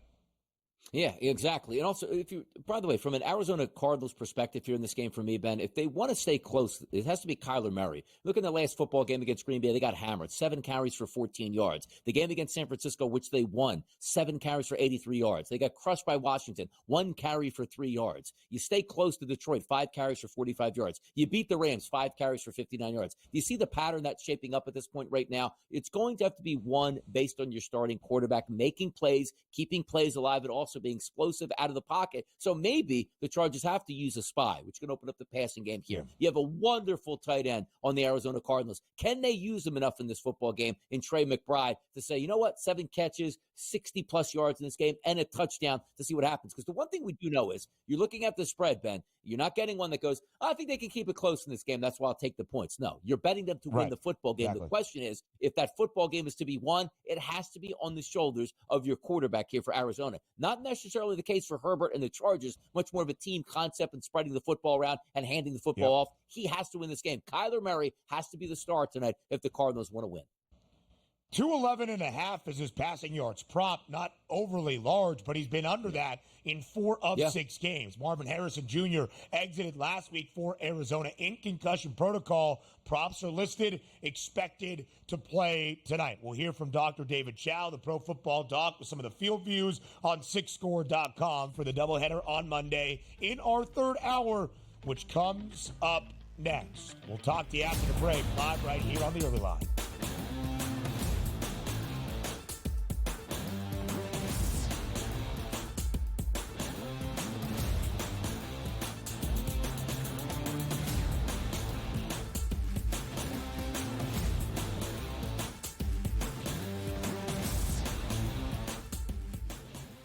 Yeah, exactly. And also, if you, by the way, from an Arizona Cardinals perspective here in this game for me, Ben, if they want to stay close, it has to be Kyler Murray. Look in the last football game against Green Bay, they got hammered. 7 carries for 14 yards. The game against San Francisco, which they won, 7 carries for 83 yards. They got crushed by Washington, 1 carry for 3 yards. You stay close to Detroit, 5 carries for 45 yards. You beat the Rams, 5 carries for 59 yards. Do you see the pattern that's shaping up at this point right now? It's going to have to be one based on your starting quarterback, making plays, keeping plays alive, and also being explosive out of the pocket. So maybe the Chargers have to use a spy, which can open up the passing game here. You have a wonderful tight end on the Arizona Cardinals. Can they use him enough in this football game in Trey McBride to say, you know what, 7 catches, 60-plus yards in this game, and a touchdown to see what happens? Because the one thing we do know is you're looking at the spread, Ben. You're not getting one that goes, I think they can keep it close in this game. That's why I'll take the points. No, you're betting them to win the football game. Exactly. The question is, if that football game is to be won, it has to be on the shoulders of your quarterback here for Arizona. Not necessarily the case for Herbert and the Chargers, much more of a team concept and spreading the football around and handing the football off. He has to win this game. Kyler Murray has to be the star tonight if the Cardinals want to win. 211.5 is his passing yards prop. Not overly large, but he's been under that in 4 of 6 games. Marvin Harrison Jr. exited last week for Arizona in concussion protocol. Props are listed, expected to play tonight. We'll hear from Dr. David Chow, the Pro Football Doc, with some of the field views on SixScore.com for the doubleheader on Monday in our third hour, which comes up next. We'll talk to you after the break, live right here on the Early Line.